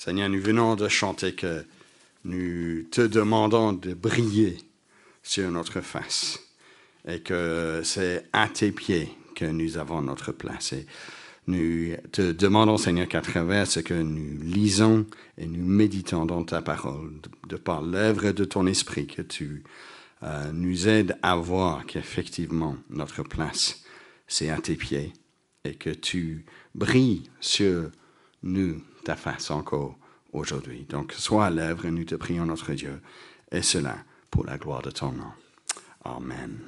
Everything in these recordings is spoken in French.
Seigneur, nous venons de chanter que nous te demandons de briller sur notre face et que c'est à tes pieds que nous avons notre place. Et nous te demandons, Seigneur, qu'à travers ce que nous lisons et nous méditons dans ta parole, de par l'œuvre de ton esprit, que tu nous aides à voir qu'effectivement notre place, c'est à tes pieds et que tu brilles sur nous, ta face encore aujourd'hui. Donc, sois à l'œuvre, nous te prions, notre Dieu, et cela pour la gloire de ton nom. Amen.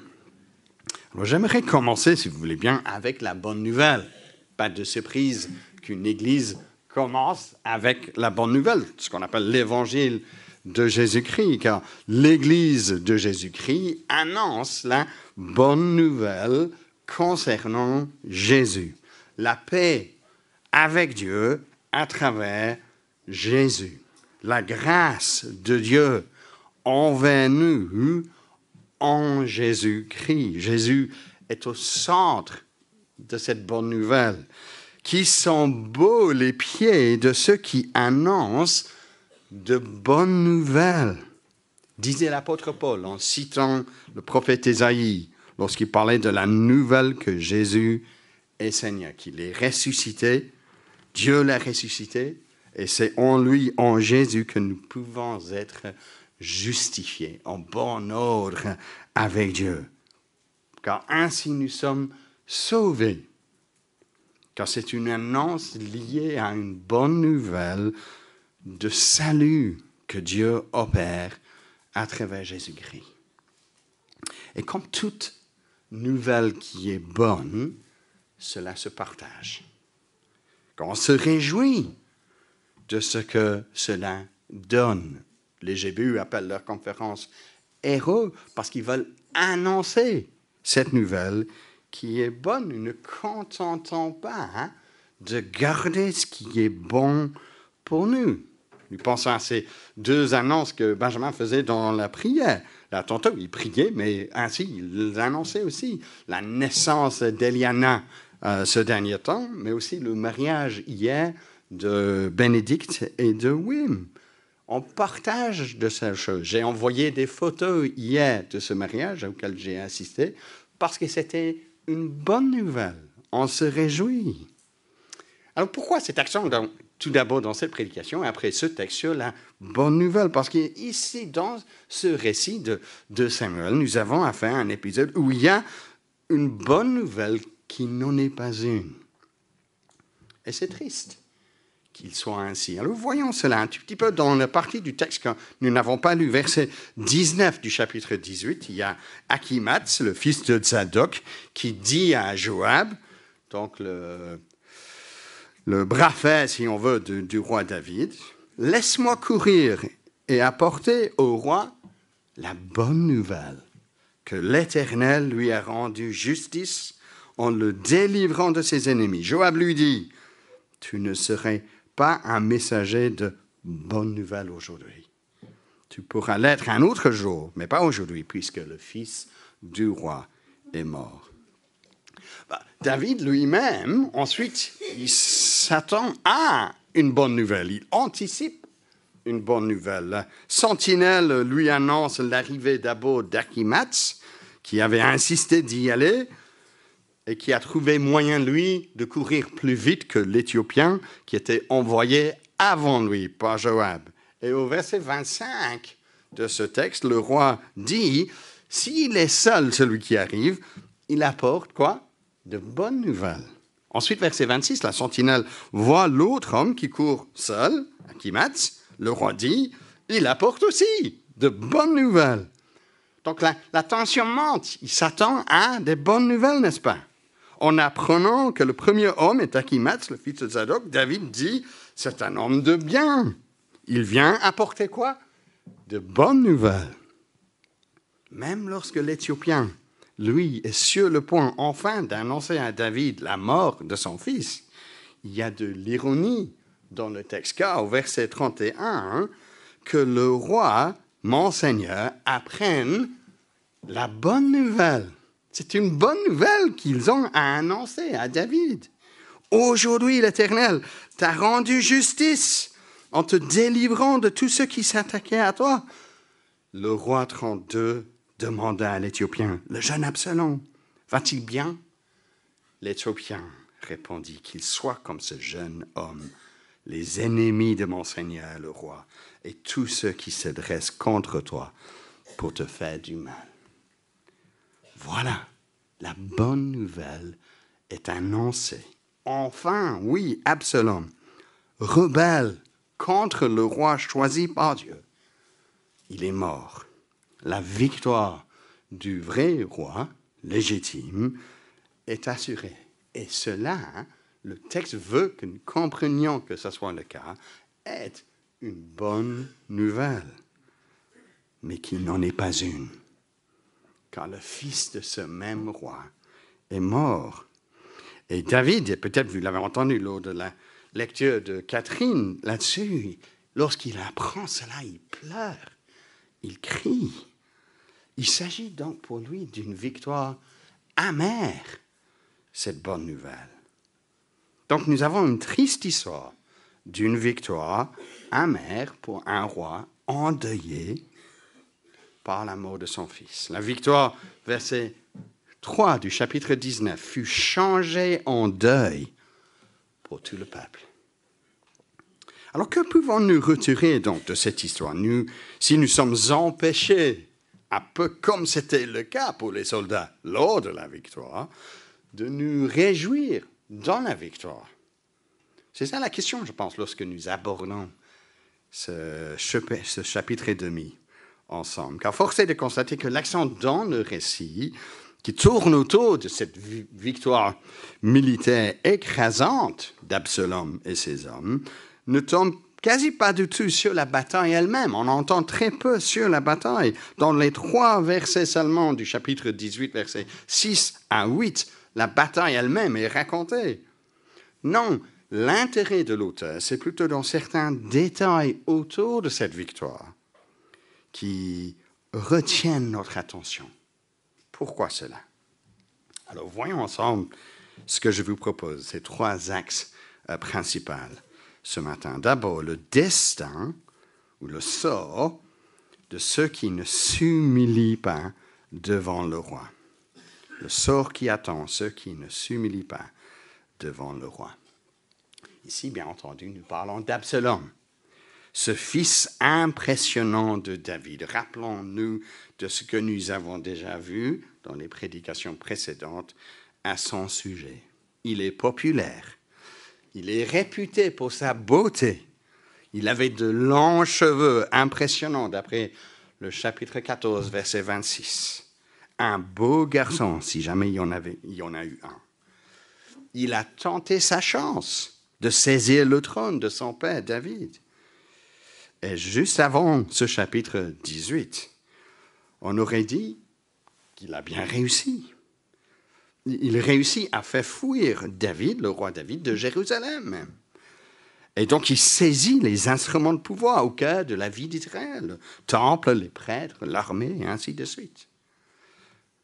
Alors, j'aimerais commencer, si vous voulez bien, avec la bonne nouvelle. Pas de surprise qu'une église commence avec la bonne nouvelle, ce qu'on appelle l'évangile de Jésus-Christ, car l'église de Jésus-Christ annonce la bonne nouvelle concernant Jésus. La paix avec Dieu à travers Jésus. La grâce de Dieu envers nous en Jésus-Christ. Jésus est au centre de cette bonne nouvelle. Qui sont beaux les pieds de ceux qui annoncent de bonnes nouvelles, disait l'apôtre Paul en citant le prophète Ésaïe lorsqu'il parlait de la nouvelle que Jésus est Seigneur, qu'il est ressuscité, Dieu l'a ressuscité, et c'est en lui, en Jésus, que nous pouvons être justifiés, en bon ordre avec Dieu. Car ainsi nous sommes sauvés. Car c'est une annonce liée à une bonne nouvelle de salut que Dieu opère à travers Jésus-Christ. Et comme toute nouvelle qui est bonne, cela se partage. Quand on se réjouit de ce que cela donne. Les GBU appellent leur conférence héros parce qu'ils veulent annoncer cette nouvelle qui est bonne. Nous ne contentons pas de garder ce qui est bon pour nous. Nous pensons à ces deux annonces que Benjamin faisait dans la prière. Là, tantôt, il priait, mais ainsi, il annonçait aussi la naissance d'Eliana ce dernier temps, mais aussi le mariage hier de Bénédicte et de Wim. On partage de ces choses. J'ai envoyé des photos hier de ce mariage auquel j'ai assisté parce que c'était une bonne nouvelle. On se réjouit. Alors pourquoi cette action tout d'abord dans cette prédication et après ce texte sur la bonne nouvelle? Parce qu'ici, dans ce récit de Samuel, nous avons affaire à un épisode où il y a une bonne nouvelle qui n'en est pas une. Et c'est triste qu'il soit ainsi. Alors voyons cela un tout petit peu dans la partie du texte que nous n'avons pas lu. Verset 19 du chapitre 18, il y a Achimath, le fils de Zadok, qui dit à Joab, donc le bras fait, si on veut, du roi David, « Laisse-moi courir et apporter au roi la bonne nouvelle, que l'Éternel lui a rendu justice en le délivrant de ses ennemis. » Joab lui dit, « Tu ne serais pas un messager de bonne nouvelle aujourd'hui. Tu pourras l'être un autre jour, mais pas aujourd'hui, puisque le fils du roi est mort. » David lui-même, ensuite, il s'attend à une bonne nouvelle. Il anticipe une bonne nouvelle. La sentinelle lui annonce l'arrivée d'abord d'Achimath, qui avait insisté d'y aller et qui a trouvé moyen, lui, de courir plus vite que l'Éthiopien qui était envoyé avant lui par Joab. Et au verset 25 de ce texte, le roi dit, s'il est seul, celui qui arrive, il apporte quoi? De bonnes nouvelles. Ensuite, verset 26, la sentinelle voit l'autre homme qui court seul, Achimath. Le roi dit, il apporte aussi de bonnes nouvelles. Donc la tension monte. Il s'attend à des bonnes nouvelles, n'est-ce pas? En apprenant que le premier homme est Achimath, le fils de Zadok, David dit, c'est un homme de bien. Il vient apporter quoi? De bonnes nouvelles. Même lorsque l'Éthiopien, lui, est sur le point enfin d'annoncer à David la mort de son fils, il y a de l'ironie dans le texte, car au verset 31, que le roi, mon Seigneur, apprenne la bonne nouvelle. C'est une bonne nouvelle qu'ils ont à annoncer à David. Aujourd'hui, l'Éternel t'a rendu justice en te délivrant de tous ceux qui s'attaquaient à toi. Le roi 32 demanda à l'Éthiopien, le jeune Absalom, va-t-il bien? L'Éthiopien répondit qu'il soit comme ce jeune homme, les ennemis de mon Seigneur le roi, et tous ceux qui se dressent contre toi pour te faire du mal. Voilà, la bonne nouvelle est annoncée. Enfin, oui, Absalom, rebelle contre le roi choisi par Dieu, il est mort. La victoire du vrai roi, légitime, est assurée. Et cela, le texte veut que nous comprenions que ce soit le cas, est une bonne nouvelle, mais qui n'en est pas une. Car le fils de ce même roi est mort. Et David, et peut-être vous l'avez entendu lors de la lecture de Catherine là-dessus, lorsqu'il apprend cela, il pleure, il crie. Il s'agit donc pour lui d'une victoire amère, cette bonne nouvelle. Donc nous avons une triste histoire d'une victoire amère pour un roi endeuillé par la mort de son fils. La victoire, verset 3 du chapitre 19, fut changée en deuil pour tout le peuple. Alors que pouvons-nous retirer donc de cette histoire, si nous sommes empêchés, un peu comme c'était le cas pour les soldats lors de la victoire, de nous réjouir dans la victoire? C'est ça la question, je pense, lorsque nous abordons ce chapitre et demi ensemble. Car force est de constater que l'accent dans le récit, qui tourne autour de cette victoire militaire écrasante d'Absalom et ses hommes, ne tombe quasi pas du tout sur la bataille elle-même. On entend très peu sur la bataille. Dans les 3 versets seulement du chapitre 18, versets 6 à 8, la bataille elle-même est racontée. Non, l'intérêt de l'auteur, c'est plutôt dans certains détails autour de cette victoire qui retiennent notre attention. Pourquoi cela? Alors, voyons ensemble ce que je vous propose, ces 3 axes principaux ce matin. D'abord, le destin ou le sort de ceux qui ne s'humilient pas devant le roi. Le sort qui attend ceux qui ne s'humilient pas devant le roi. Ici, bien entendu, nous parlons d'Absalom, ce fils impressionnant de David. Rappelons-nous de ce que nous avons déjà vu dans les prédications précédentes à son sujet. Il est populaire. Il est réputé pour sa beauté. Il avait de longs cheveux impressionnants, d'après le chapitre 14, verset 26. Un beau garçon, si jamais il y en a eu un. Il a tenté sa chance de saisir le trône de son père David. Et juste avant ce chapitre 18, on aurait dit qu'il a bien réussi. Il réussit à faire fuir David, le roi David, de Jérusalem même. Et donc il saisit les instruments de pouvoir au cœur de la vie d'Israël, le temple, les prêtres, l'armée, et ainsi de suite.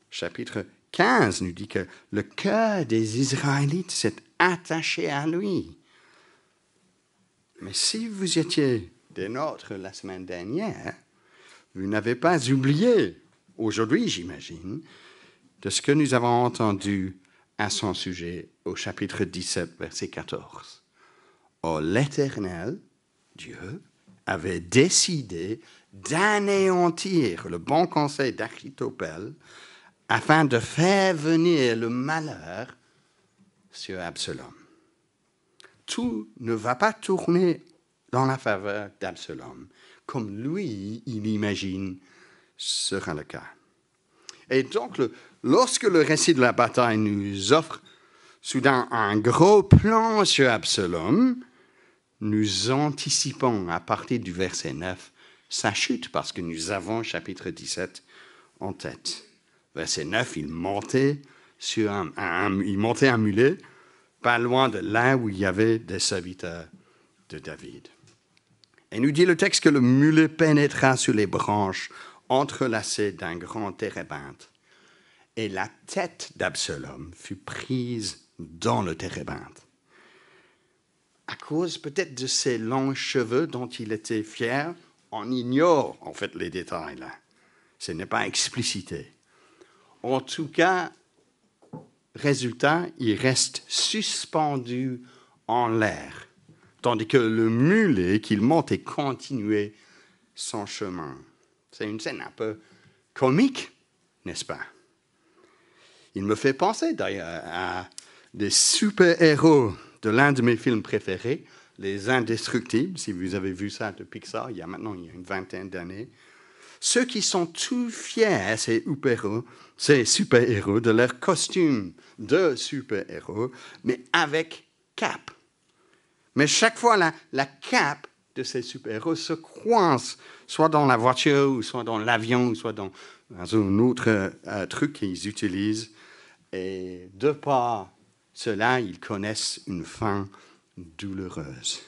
Chapitre 15 nous dit que le cœur des Israélites s'est attaché à lui. Mais si vous étiez des nôtres la semaine dernière, vous n'avez pas oublié, aujourd'hui j'imagine, de ce que nous avons entendu à son sujet au chapitre 17, verset 14. Or, l'Éternel, Dieu, avait décidé d'anéantir le bon conseil d'Achitophel afin de faire venir le malheur sur Absalom. Tout ne va pas tourner dans la faveur d'Absalom, comme lui, il imagine, sera le cas. Et donc, lorsque le récit de la bataille nous offre soudain un gros plan sur Absalom, nous anticipons à partir du verset 9 sa chute, parce que nous avons chapitre 17 en tête. Verset 9, il montait un mulet, pas loin de là où il y avait des serviteurs de David. Et nous dit le texte que le mulet pénétra sur les branches entrelacées d'un grand térébinthe. Et la tête d'Absalom fut prise dans le térébinthe. à cause peut-être de ses longs cheveux dont il était fier. On ignore en fait les détails là. Ce n'est pas explicité. En tout cas, résultat, il reste suspendu en l'air, tandis que le mulet qu'il monte et continuait son chemin. C'est une scène un peu comique, n'est-ce pas? Il me fait penser d'ailleurs à des super-héros de l'un de mes films préférés, Les Indestructibles, si vous avez vu ça de Pixar, il y a une vingtaine d'années. Ceux qui sont tout fiers, ces super-héros, de leur costume de super-héros, mais avec cape. Mais chaque fois, la cape de ces super-héros se coince, soit dans la voiture, ou soit dans l'avion, ou soit dans un autre truc qu'ils utilisent. Et de par cela, ils connaissent une fin douloureuse.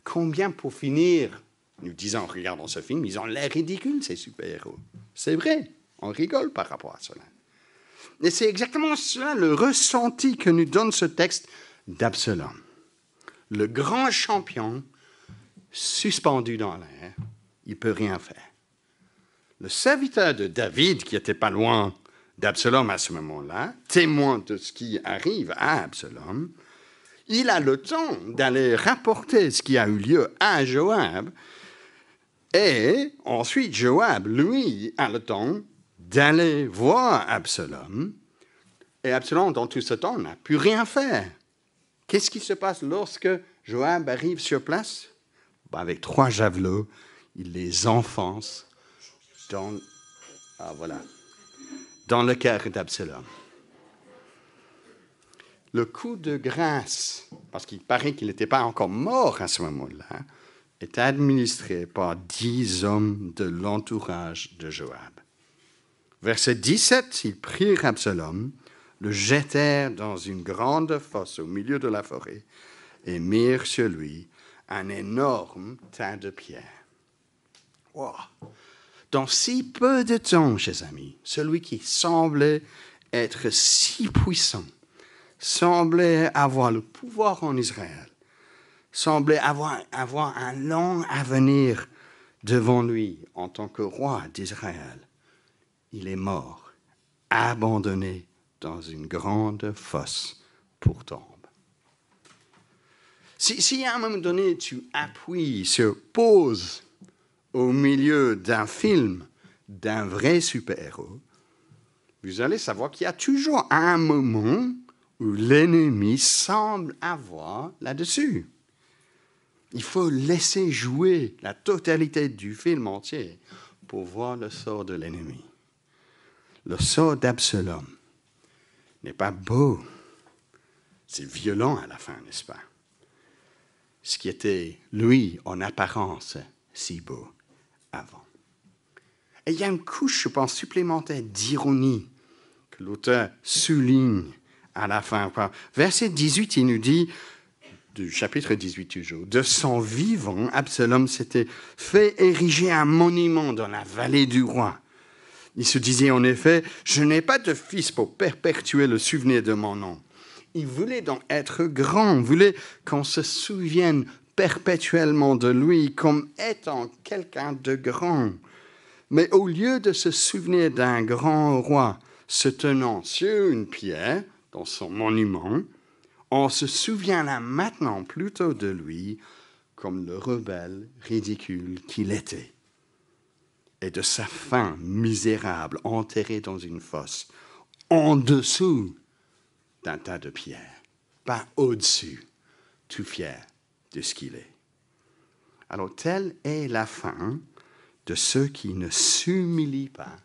Combien pour finir, nous disons en regardant ce film, ils ont l'air ridicules, ces super-héros. C'est vrai, on rigole par rapport à cela. Et c'est exactement cela le ressenti que nous donne ce texte d'Absalom. Le grand champion, suspendu dans l'air, il ne peut rien faire. Le serviteur de David, qui n'était pas loin d'Absalom à ce moment-là, témoin de ce qui arrive à Absalom, il a le temps d'aller rapporter ce qui a eu lieu à Joab, et ensuite Joab, lui, a le temps d'aller voir Absalom, et Absalom, dans tout ce temps, n'a pu rien faire. Qu'est-ce qui se passe lorsque Joab arrive sur place? Avec 3 javelots, il les enfonce dans le cœur d'Absalom. Le coup de grâce, parce qu'il paraît qu'il n'était pas encore mort à ce moment-là, est administré par 10 hommes de l'entourage de Joab. Verset 17, ils prirent Absalom, le jetèrent dans une grande fosse au milieu de la forêt et mirent sur lui un énorme tas de pierres. Wow. Dans si peu de temps, chers amis, celui qui semblait être si puissant, semblait avoir le pouvoir en Israël, semblait avoir un long avenir devant lui en tant que roi d'Israël. Il est mort, abandonné dans une grande fosse pour tombe. Si à un moment donné tu appuies sur pause au milieu d'un film d'un vrai super-héros, vous allez savoir qu'il y a toujours un moment où l'ennemi semble avoir là-dessus. Il faut laisser jouer la totalité du film entier pour voir le sort de l'ennemi. Le sort d'Absalom n'est pas beau. C'est violent à la fin, n'est-ce pas? Ce qui était, lui, en apparence, si beau avant. Et il y a une couche, je pense, supplémentaire d'ironie que l'auteur souligne à la fin. Verset 18, il nous dit, du chapitre 18 toujours, de son vivant, Absalom s'était fait ériger un monument dans la vallée du roi. Il se disait en effet, je n'ai pas de fils pour perpétuer le souvenir de mon nom. Il voulait donc être grand, voulait qu'on se souvienne perpétuellement de lui comme étant quelqu'un de grand. Mais au lieu de se souvenir d'un grand roi se tenant sur une pierre dans son monument, on se souvient là maintenant plutôt de lui comme le rebelle ridicule qu'il était et de sa fin misérable enterrée dans une fosse en dessous d'un tas de pierres, pas au-dessus, tout fier de ce qu'il est. Alors, telle est la fin de ceux qui ne s'humilient pas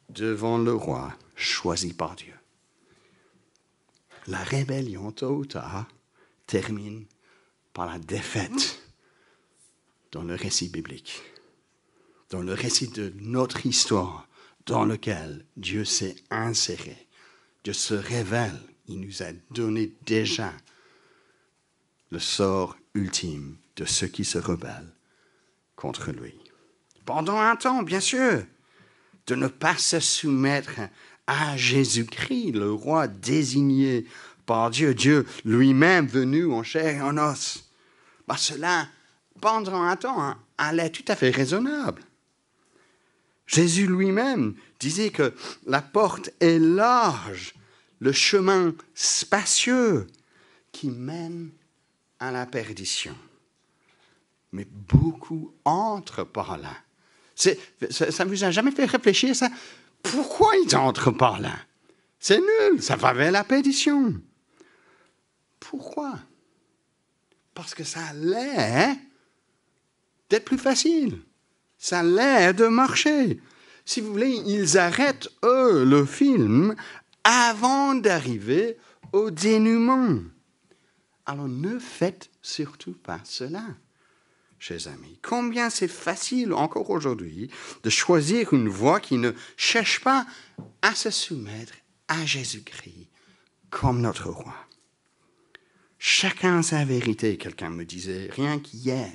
devant le roi choisi par Dieu. La rébellion, tôt ou tard, termine par la défaite dans le récit biblique, dans le récit de notre histoire, dans lequel Dieu s'est inséré. Dieu se révèle, il nous a donné déjà le sort ultime de ceux qui se rebellent contre lui. Pendant un temps, bien sûr, de ne pas se soumettre à Jésus-Christ, le roi désigné par Dieu, Dieu lui-même venu en chair et en os. Cela, pendant un temps, allait tout à fait raisonnable. Jésus lui-même disait que la porte est large, le chemin spacieux qui mène à la perdition. Mais beaucoup entrent par là. Ça ne vous a jamais fait réfléchir ça? Pourquoi ils entrent par là? C'est nul, ça va vers la perdition. Pourquoi? Parce que ça a l'air d'être plus facile. Ça a l'air de marcher. Si vous voulez, ils arrêtent, eux, le film avant d'arriver au dénouement. Alors ne faites surtout pas cela, chers amis. Combien c'est facile encore aujourd'hui de choisir une voie qui ne cherche pas à se soumettre à Jésus-Christ comme notre roi. Chacun sa vérité, quelqu'un me disait, rien qu'hier.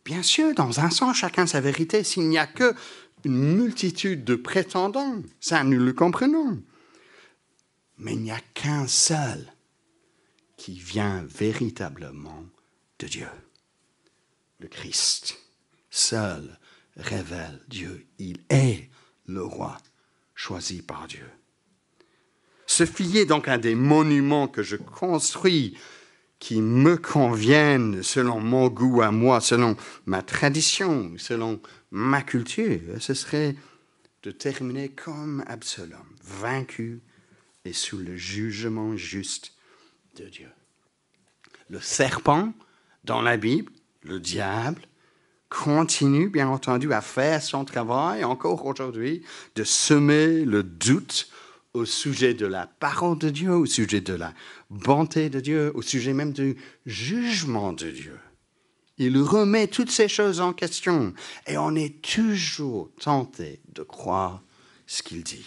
Bien sûr, dans un sens, chacun sa vérité, s'il n'y a qu'une multitude de prétendants, ça nous le comprenons. Mais il n'y a qu'un seul qui vient véritablement de Dieu. Le Christ, seul, révèle Dieu. Il est le roi choisi par Dieu. Se fier donc à des monuments que je construis qui me conviennent selon mon goût à moi, selon ma tradition, selon ma culture, ce serait de terminer comme Absalom, vaincu et sous le jugement juste de Dieu. Le serpent, dans la Bible, le diable, continue, bien entendu, à faire son travail, encore aujourd'hui, de semer le doute au sujet de la parole de Dieu, au sujet de la bonté de Dieu, au sujet même du jugement de Dieu. Il remet toutes ces choses en question et on est toujours tenté de croire ce qu'il dit.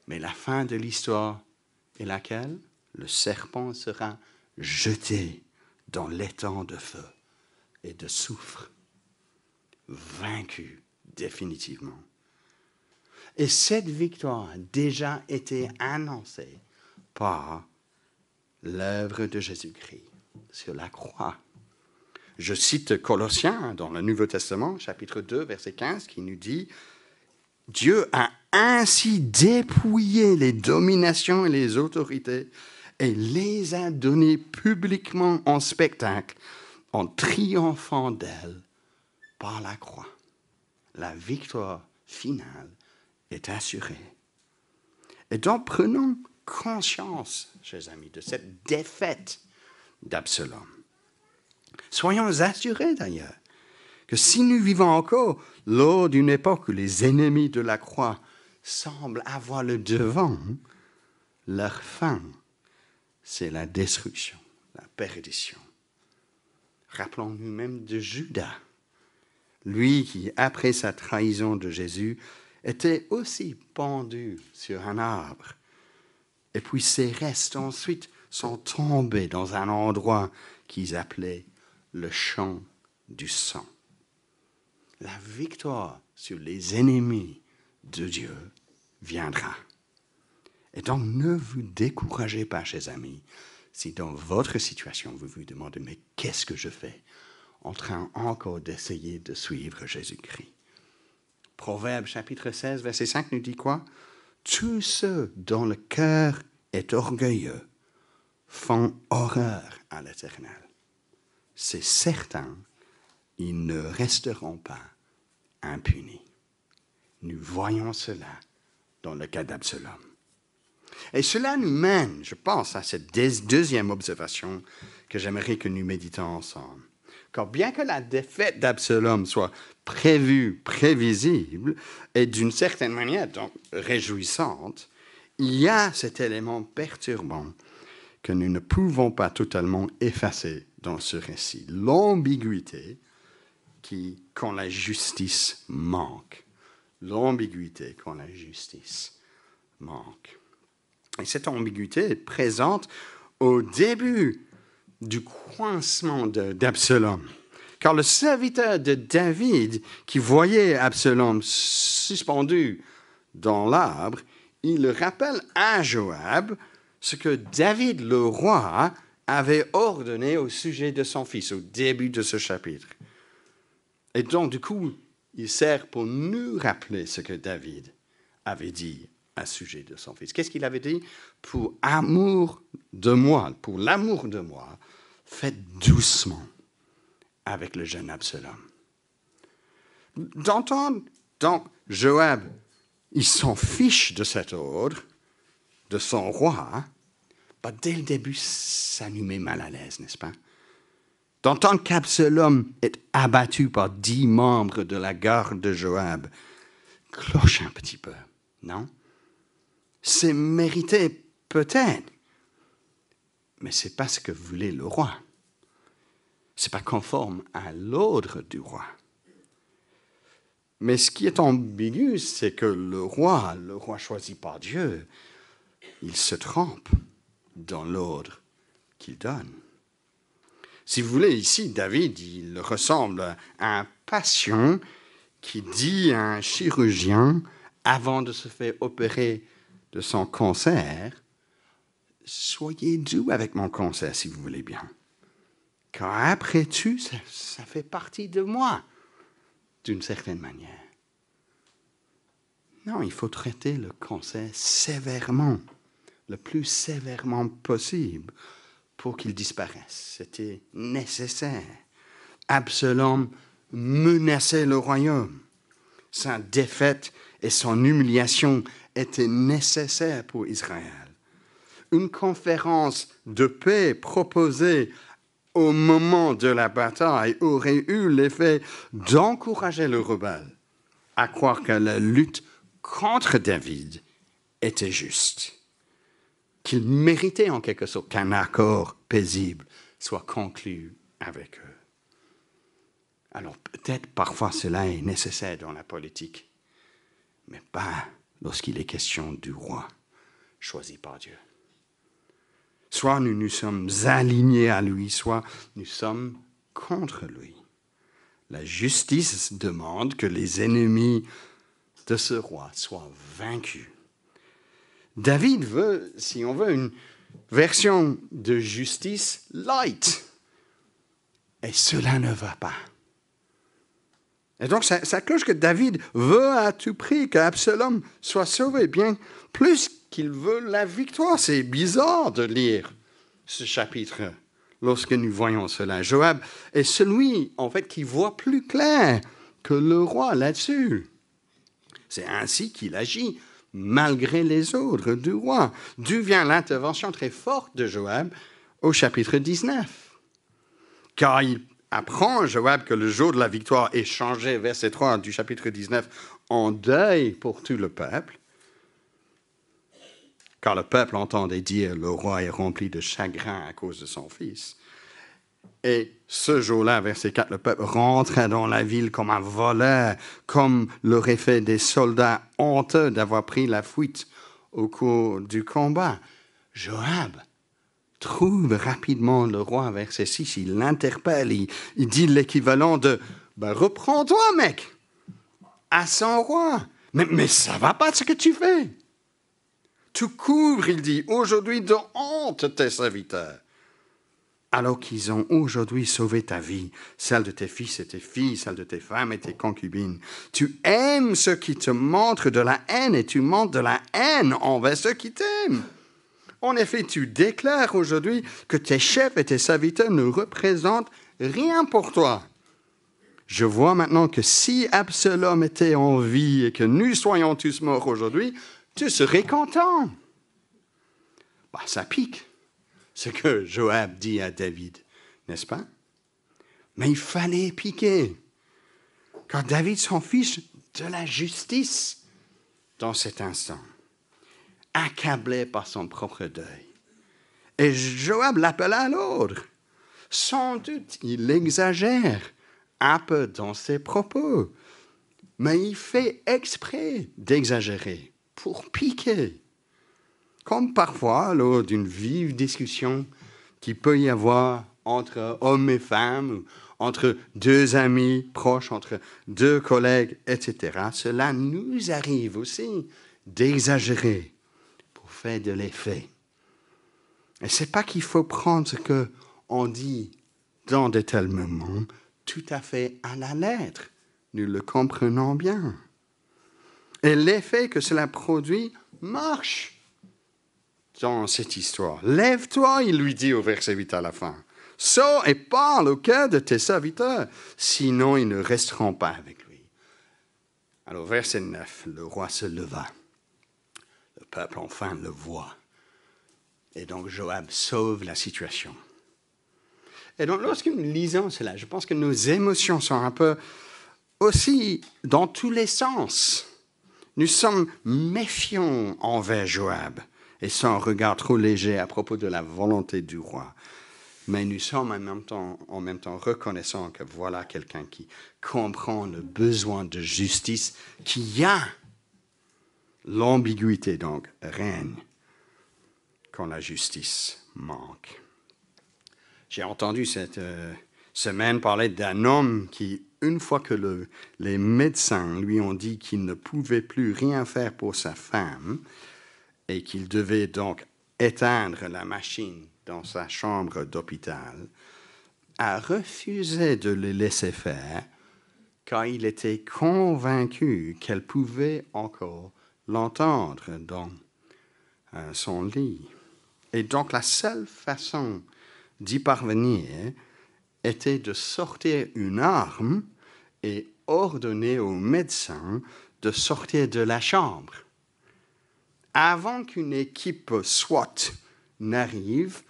Mais la fin de l'histoire est laquelle? Le serpent sera jeté dans l'étang de feu et de soufre, vaincu définitivement. Et cette victoire a déjà été annoncée par l'œuvre de Jésus-Christ sur la croix. Je cite Colossiens dans le Nouveau Testament, chapitre 2, verset 15, qui nous dit « Dieu a ainsi dépouillé les dominations et les autorités et les a données publiquement en spectacle en triomphant d'elles par la croix. » La victoire finale est assurée. Et donc prenons conscience, chers amis, de cette défaite d'Absalom. Soyons assurés d'ailleurs que si nous vivons encore lors d'une époque où les ennemis de la croix semblent avoir le devant, leur fin, c'est la destruction, la perdition. Rappelons-nous même de Judas, lui qui, après sa trahison de Jésus, était aussi pendu sur un arbre. Et puis ses restes ensuite sont tombés dans un endroit qu'ils appelaient le champ du sang. La victoire sur les ennemis de Dieu viendra. Et donc ne vous découragez pas, chers amis, si dans votre situation vous vous demandez « mais qu'est-ce que je fais ?» en train encore d'essayer de suivre Jésus-Christ. Proverbe chapitre 16, verset 5 nous dit quoi? « Tous ceux dont le cœur est orgueilleux font horreur à l'Éternel. C'est certain, ils ne resteront pas impunis. » Nous voyons cela dans le cas d'Absalom. Et cela nous mène, je pense, à cette deuxième observation que j'aimerais que nous méditons ensemble. Car bien que la défaite d'Absalom soit prévue, prévisible, et d'une certaine manière donc réjouissante, il y a cet élément perturbant que nous ne pouvons pas totalement effacer dans ce récit. L'ambiguïté quand la justice manque. L'ambiguïté quand la justice manque. Et cette ambiguïté est présente au début du coincement d'Absalom. Car le serviteur de David, qui voyait Absalom suspendu dans l'arbre, il rappelle à Joab ce que David le roi avait ordonné au sujet de son fils au début de ce chapitre. Et donc, du coup, il sert pour nous rappeler ce que David avait dit à sujet de son fils. Qu'est-ce qu'il avait dit? Pour l'amour de moi, faites doucement avec le jeune Absalom. D'entendre donc Joab, il s'en fiche de cet ordre, de son roi, dès le début, ça nous met mal à l'aise, n'est-ce pas? D'entendre qu'Absalom est abattu par 10 membres de la garde de Joab, cloche un petit peu, non? C'est mérité peut-être, mais ce n'est pas ce que voulait le roi. Ce n'est pas conforme à l'ordre du roi. Mais ce qui est ambigu, c'est que le roi choisi par Dieu, il se trompe dans l'ordre qu'il donne. Si vous voulez, ici, David, il ressemble à un patient qui dit à un chirurgien, avant de se faire opérer de son cancer, « Soyez doux avec mon cancer, si vous voulez bien. Car après tout, ça fait partie de moi, d'une certaine manière. » Non, il faut traiter le cancer sévèrement, le plus sévèrement possible, pour qu'il disparaisse. C'était nécessaire. Absalom menaçait le royaume. Sa défaite et son humiliation étaient nécessaires pour Israël. Une conférence de paix proposée au moment de la bataille aurait eu l'effet d'encourager le rebelle à croire que la lutte contre David était juste, qu'il méritait en quelque sorte qu'un accord paisible soit conclu avec eux. Alors peut-être parfois cela est nécessaire dans la politique, mais pas lorsqu'il est question du roi choisi par Dieu. Soit nous nous sommes alignés à lui, soit nous sommes contre lui. La justice demande que les ennemis de ce roi soient vaincus. David veut, si on veut, une version de justice light. Et cela ne va pas. Et donc, ça cloche que David veut à tout prix qu'Absalom soit sauvé, bien plus qu'il veut la victoire. C'est bizarre de lire ce chapitre lorsque nous voyons cela. Joab est celui, en fait, qui voit plus clair que le roi là-dessus. C'est ainsi qu'il agit, malgré les ordres du roi. D'où vient l'intervention très forte de Joab au chapitre 19. Car il apprend, Joab, que le jour de la victoire est changé, verset 3 du chapitre 19, en deuil pour tout le peuple. Car le peuple entendait dire, le roi est rempli de chagrin à cause de son fils. Et ce jour-là, verset 4, le peuple rentrait dans la ville comme un voleur, comme l'auraient fait des soldats honteux d'avoir pris la fuite au cours du combat. Joab trouve rapidement le roi, verset 6, il l'interpelle, il dit l'équivalent de « reprends-toi, mec !» à son roi. Mais ça va pas ce que tu fais. Tu couvres, il dit, aujourd'hui de honte tes serviteurs. Alors qu'ils ont aujourd'hui sauvé ta vie, celle de tes fils et tes filles, celle de tes femmes et tes concubines. Tu aimes ceux qui te montrent de la haine et tu montres de la haine envers ceux qui t'aiment. En effet, tu déclares aujourd'hui que tes chefs et tes serviteurs ne représentent rien pour toi. Je vois maintenant que si Absalom était en vie et que nous soyons tous morts aujourd'hui, tu serais content. Ça pique, ce que Joab dit à David, n'est-ce pas? Mais il fallait piquer, car David s'en fiche de la justice dans cet instant, accablé par son propre deuil. Et Joab l'appelle à l'ordre. Sans doute, il exagère un peu dans ses propos, mais il fait exprès d'exagérer pour piquer. Comme parfois, lors d'une vive discussion qu'il peut y avoir entre hommes et femmes, ou entre deux amis proches, entre deux collègues, etc., cela nous arrive aussi d'exagérer pour faire de l'effet. Et ce n'est pas qu'il faut prendre ce qu'on dit dans de tels moments tout à fait à la lettre. Nous le comprenons bien. Et l'effet que cela produit marche dans cette histoire. Lève-toi, il lui dit au verset 8 à la fin. Sors et parle au cœur de tes serviteurs, sinon ils ne resteront pas avec lui. Alors, verset 9, le roi se leva. Le peuple enfin le voit. Et donc Joab sauve la situation. Et donc lorsque nous lisons cela, je pense que nos émotions sont un peu aussi dans tous les sens. Nous sommes méfiants envers Joab et son regard trop léger à propos de la volonté du roi. Mais nous sommes en même temps reconnaissants que voilà quelqu'un qui comprend le besoin de justice, qui a l'ambiguïté donc règne quand la justice manque. J'ai entendu cette semaine parler d'un homme qui, une fois que les médecins lui ont dit qu'il ne pouvait plus rien faire pour sa femme et qu'il devait donc éteindre la machine dans sa chambre d'hôpital, a refusé de le laisser faire car il était convaincu qu'elle pouvait encore l'entendre dans son lit. Et donc la seule façon d'y parvenir était de sortir une arme et ordonner au médecin de sortir de la chambre. Avant qu'une équipe SWAT n'arrive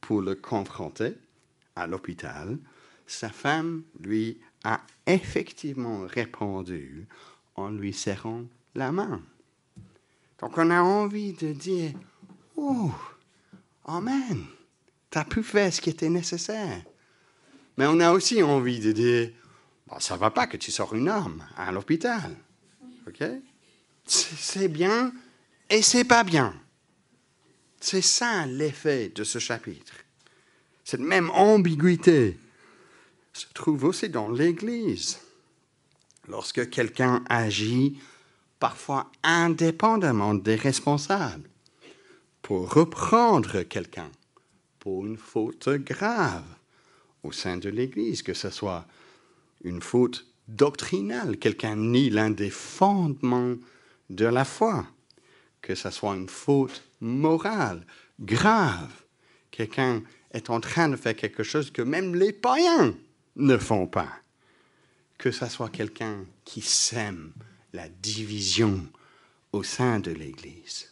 pour le confronter à l'hôpital, sa femme lui a effectivement répondu en lui serrant la main. Donc on a envie de dire « Oh, amen, tu as pu faire ce qui était nécessaire. » Mais on a aussi envie de dire « Ça ne va pas que tu sors une arme à l'hôpital. Okay? C'est bien et c'est pas bien. » C'est ça l'effet de ce chapitre. Cette même ambiguïté se trouve aussi dans l'Église. Lorsque quelqu'un agit parfois indépendamment des responsables pour reprendre quelqu'un pour une faute grave au sein de l'Église, que ce soit une faute doctrinale, quelqu'un nie l'un des fondements de la foi, que ce soit une faute morale grave, quelqu'un est en train de faire quelque chose que même les païens ne font pas, que ce soit quelqu'un qui sème la division au sein de l'Église.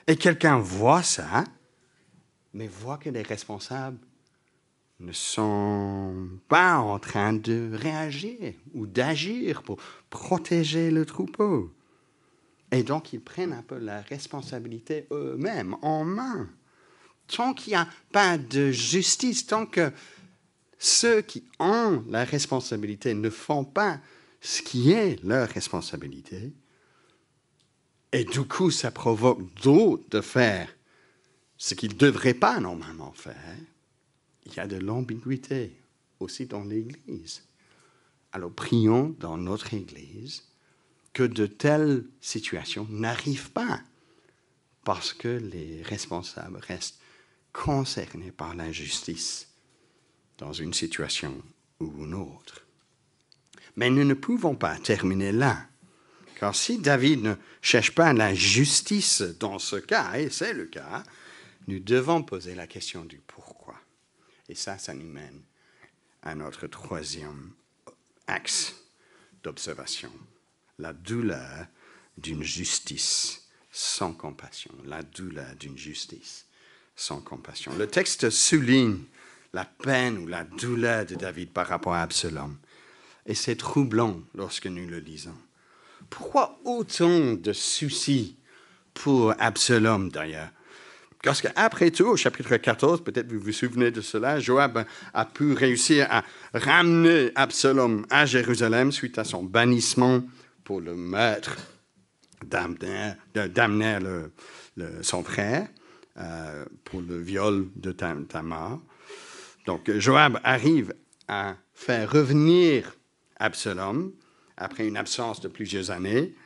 Et quelqu'un voit ça, mais voit que les responsables ne sont pas en train de réagir ou d'agir pour protéger le troupeau. Et donc, ils prennent un peu la responsabilité eux-mêmes en main. Tant qu'il n'y a pas de justice, tant que ceux qui ont la responsabilité ne font pas ce qui est leur responsabilité, et du coup, ça provoque d'autres de faire ce qu'ils ne devraient pas normalement faire, il y a de l'ambiguïté aussi dans l'Église. Alors, prions dans notre Église que de telles situations n'arrivent pas parce que les responsables restent concernés par l'injustice dans une situation ou une autre. Mais nous ne pouvons pas terminer là, car si David ne cherche pas la justice dans ce cas, et c'est le cas, nous devons poser la question du pourquoi. Et ça nous mène à notre troisième axe d'observation, la douleur d'une justice sans compassion. La douleur d'une justice sans compassion. Le texte souligne la peine ou la douleur de David par rapport à Absalom. Et c'est troublant lorsque nous le lisons. Pourquoi autant de soucis pour Absalom d'ailleurs? Parce qu'après tout, au chapitre 14, peut-être vous vous souvenez de cela, Joab a pu réussir à ramener Absalom à Jérusalem suite à son bannissement pour le meurtre d'Abner, son frère, pour le viol de Tamar. Donc Joab arrive à faire revenir Absalom après une absence de plusieurs années.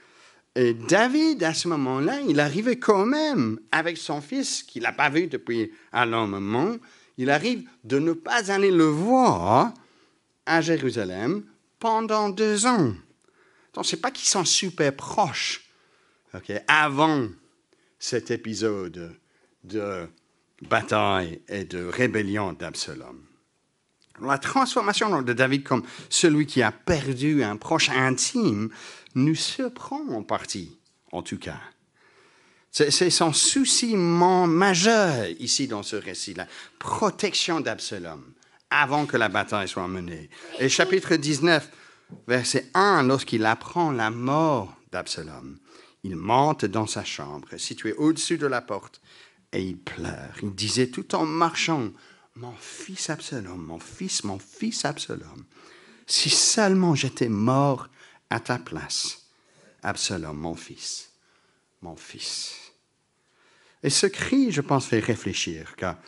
Et David, à ce moment-là, il arrivait quand même avec son fils, qu'il n'a pas vu depuis un long moment. Il arrive de ne pas aller le voir à Jérusalem pendant 2 ans. Donc, ce n'est pas qu'ils sont super proches avant cet épisode de bataille et de rébellion d'Absalom. La transformation de David comme celui qui a perdu un proche intime nous surprend en partie, en tout cas. C'est son souci majeur ici dans ce récit, la protection d'Absalom avant que la bataille soit menée. Et chapitre 19, verset 1, lorsqu'il apprend la mort d'Absalom, il monte dans sa chambre, située au-dessus de la porte, et il pleure. Il disait tout en marchant, « Mon fils Absalom, mon fils Absalom, si seulement j'étais mort à ta place, Absalom, mon fils, mon fils. » Et ce cri, je pense, fait réfléchir, car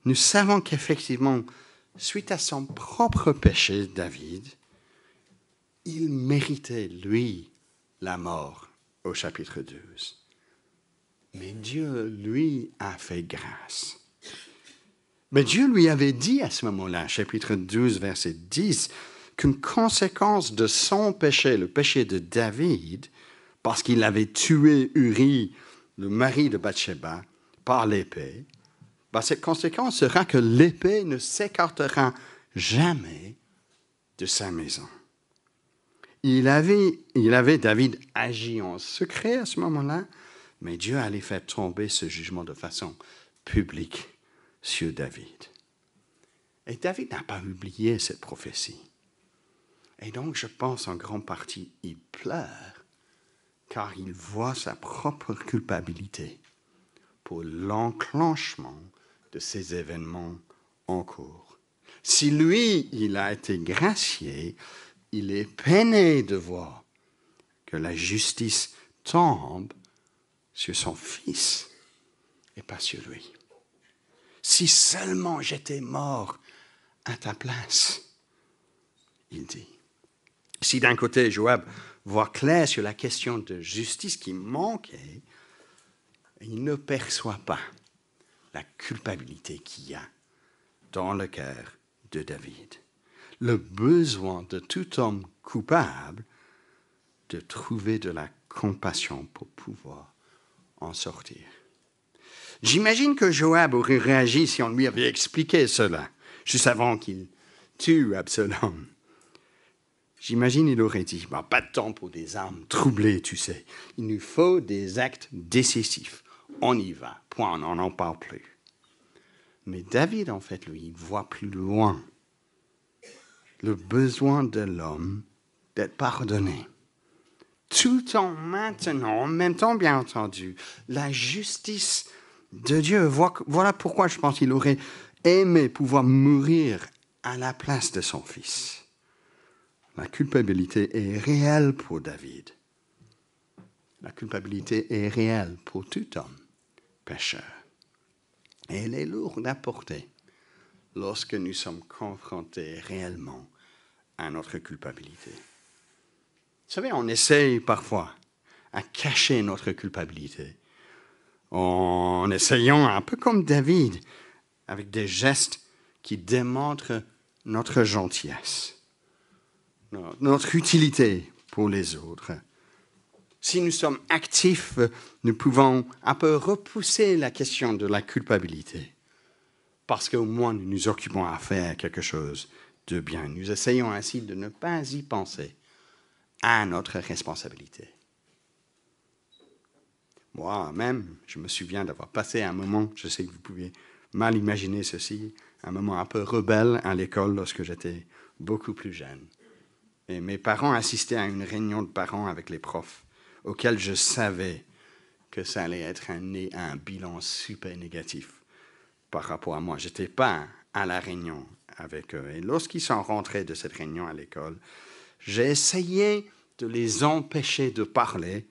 nous savons qu'effectivement, suite à son propre péché, David, il méritait, lui, la mort au chapitre 12. Mais Dieu, lui, a fait grâce. Mais Dieu lui avait dit à ce moment-là, chapitre 12, verset 10, qu'une conséquence de son péché, le péché de David, parce qu'il avait tué Uri, le mari de Bathsheba, par l'épée, cette conséquence sera que l'épée ne s'écartera jamais de sa maison. Il avait David agi en secret à ce moment-là, mais Dieu allait faire tomber ce jugement de façon publique sur David. Et David n'a pas oublié cette prophétie. Et donc, je pense en grande partie, il pleure, car il voit sa propre culpabilité pour l'enclenchement de ces événements en cours. Si lui, il a été gracié, il est peiné de voir que la justice tombe sur son fils et pas sur lui. Si seulement j'étais mort à ta place, il dit. Si d'un côté, Joab voit clair sur la question de justice qui manquait, il ne perçoit pas la culpabilité qu'il y a dans le cœur de David. Le besoin de tout homme coupable de trouver de la compassion pour pouvoir en sortir. J'imagine que Joab aurait réagi si on lui avait expliqué cela, juste avant qu'il tue Absalom. J'imagine qu'il aurait dit, pas de temps pour des âmes troublées, tu sais. Il nous faut des actes décisifs. On y va, point, on n'en parle plus. Mais David, en fait, lui, il voit plus loin le besoin de l'homme d'être pardonné. Tout en maintenant, en même temps, bien entendu, la justice de Dieu. Voilà pourquoi je pense qu'il aurait aimé pouvoir mourir à la place de son fils. La culpabilité est réelle pour David. La culpabilité est réelle pour tout homme pécheur. Et elle est lourde à porter lorsque nous sommes confrontés réellement à notre culpabilité. Vous savez, on essaye parfois à cacher notre culpabilité en essayant, un peu comme David, avec des gestes qui démontrent notre gentillesse, notre utilité pour les autres. Si nous sommes actifs, nous pouvons un peu repousser la question de la culpabilité, parce qu'au moins nous nous occupons à faire quelque chose de bien. Nous essayons ainsi de ne pas y penser à notre responsabilité. Moi-même, je me souviens d'avoir passé un moment, je sais que vous pouvez mal imaginer ceci, un moment un peu rebelle à l'école lorsque j'étais beaucoup plus jeune. Et mes parents assistaient à une réunion de parents avec les profs, auquel je savais que ça allait être un bilan super négatif par rapport à moi. Je n'étais pas à la réunion avec eux. Et lorsqu'ils sont rentrés de cette réunion à l'école, j'ai essayé de les empêcher de parler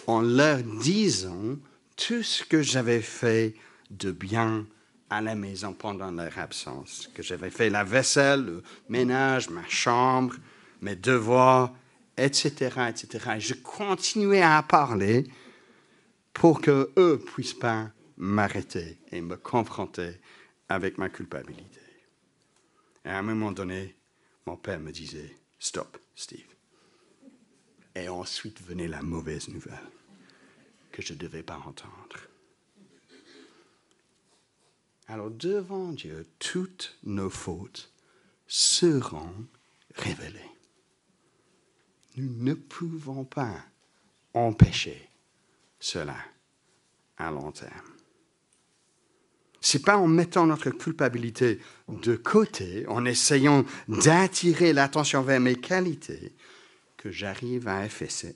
en leur disant tout ce que j'avais fait de bien à la maison pendant leur absence, que j'avais fait la vaisselle, le ménage, ma chambre, mes devoirs, etc., etc. Et je continuais à parler pour qu'eux ne puissent pas m'arrêter et me confronter avec ma culpabilité. Et à un moment donné, mon père me disait « Stop, Steve ». Et ensuite venait la mauvaise nouvelle que je ne devais pas entendre. Alors devant Dieu, toutes nos fautes seront révélées. Nous ne pouvons pas empêcher cela à long terme. Ce n'est pas en mettant notre culpabilité de côté, en essayant d'attirer l'attention vers mes qualités, que j'arrive à effacer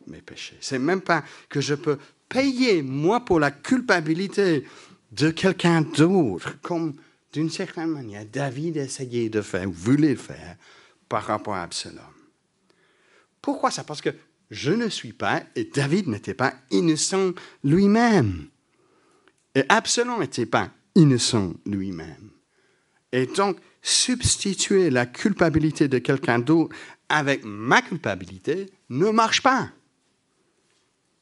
mes péchés. Ce n'est même pas que je peux payer, moi, pour la culpabilité de quelqu'un d'autre, comme d'une certaine manière David essayait de faire, ou voulait faire, par rapport à Absalom. Pourquoi ça? Parce que je ne suis pas, et David n'était pas innocent lui-même. Et Absalom n'était pas innocent lui-même. Et donc, substituer la culpabilité de quelqu'un d'autre avec ma culpabilité ne marche pas.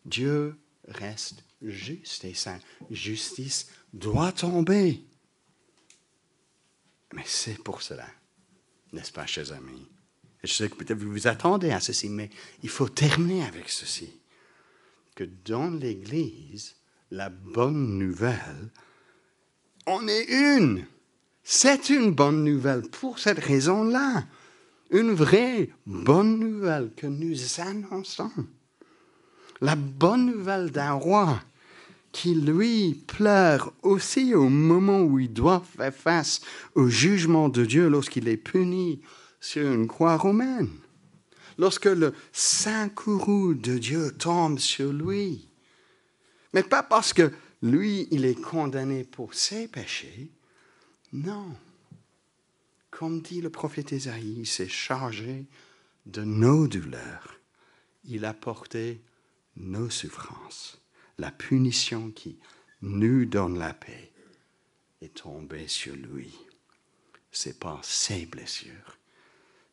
Dieu reste juste et sa justice doit tomber. Mais c'est pour cela, n'est-ce pas, chers amis? Et je sais que peut-être vous vous attendez à ceci, mais il faut terminer avec ceci. Que dans l'Église, la bonne nouvelle en est une. C'est une bonne nouvelle pour cette raison-là. Une vraie bonne nouvelle que nous annonçons. La bonne nouvelle d'un roi qui, lui, pleure aussi au moment où il doit faire face au jugement de Dieu lorsqu'il est puni sur une croix romaine. Lorsque le saint courroux de Dieu tombe sur lui. Mais pas parce que lui, il est condamné pour ses péchés. Non. Comme dit le prophète Ésaïe, il s'est chargé de nos douleurs. Il a porté nos souffrances. La punition qui nous donne la paix est tombée sur lui. C'est par ses blessures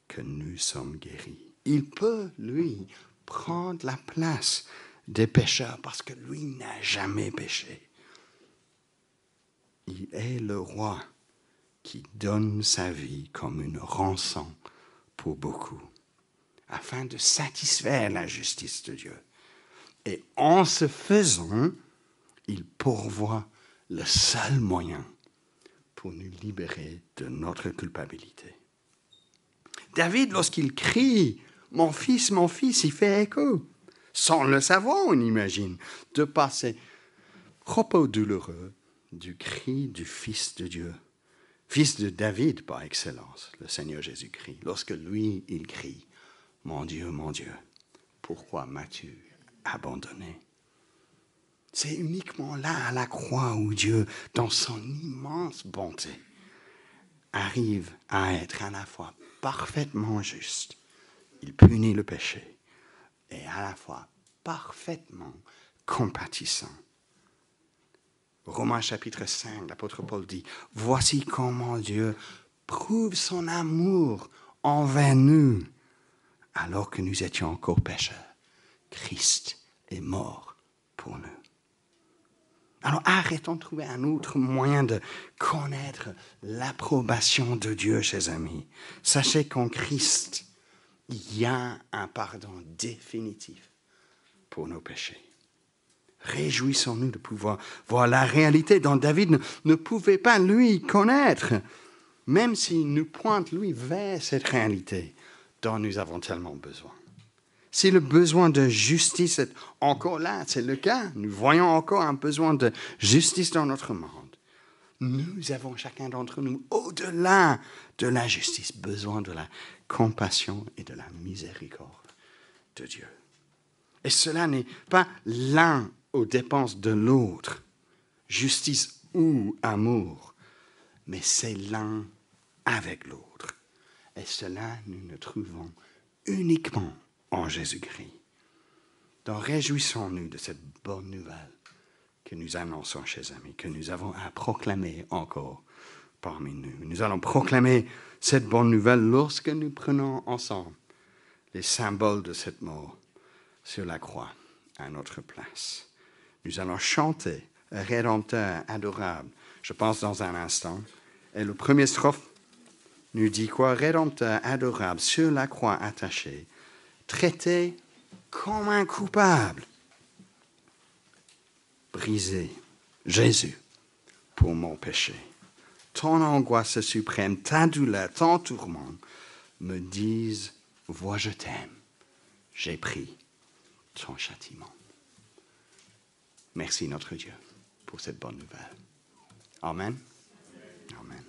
que nous sommes guéris. Il peut, lui, prendre la place des pécheurs parce que lui n'a jamais péché. Il est le roi qui donne sa vie comme une rançon pour beaucoup, afin de satisfaire la justice de Dieu. Et en ce faisant, il pourvoit le seul moyen pour nous libérer de notre culpabilité. David, lorsqu'il crie « mon fils, il fait écho », sans le savoir, on imagine, de par ces propos douloureux du cri du Fils de Dieu, Fils de David par excellence, le Seigneur Jésus-Christ. Lorsque lui, il crie « mon Dieu, pourquoi m'as-tu abandonné ?» C'est uniquement là, à la croix, où Dieu, dans son immense bonté, arrive à être à la fois parfaitement juste. Il punit le péché et à la fois parfaitement compatissant. Romains chapitre 5, l'apôtre Paul dit « Voici comment Dieu prouve son amour envers nous alors que nous étions encore pécheurs. Christ est mort pour nous. » Alors arrêtons de trouver un autre moyen de connaître l'approbation de Dieu, chers amis. Sachez qu'en Christ, il y a un pardon définitif pour nos péchés. Réjouissons-nous de pouvoir voir la réalité dont David ne pouvait pas, lui, connaître, même s'il nous pointe, lui, vers cette réalité dont nous avons tellement besoin. Si le besoin de justice est encore là, c'est le cas, nous voyons encore un besoin de justice dans notre monde. Nous avons chacun d'entre nous, au-delà de la justice, besoin de la compassion et de la miséricorde de Dieu. Et cela n'est pas l'un aux dépenses de l'autre, justice ou amour, mais c'est l'un avec l'autre. Et cela, nous le trouvons uniquement en Jésus-Christ. Donc réjouissons-nous de cette bonne nouvelle que nous annonçons, chers amis, que nous avons à proclamer encore parmi nous. Nous allons proclamer cette bonne nouvelle lorsque nous prenons ensemble les symboles de cette mort sur la croix à notre place. Nous allons chanter « Rédempteur adorable », je pense dans un instant. Et le premier strophe nous dit quoi? « Rédempteur adorable sur la croix attaché, traité comme un coupable, brisé, Jésus, pour mon péché. Ton angoisse suprême, ta douleur, ton tourment me disent, vois, je t'aime, j'ai pris ton châtiment. » Merci notre Dieu pour cette bonne nouvelle. Amen. Amen.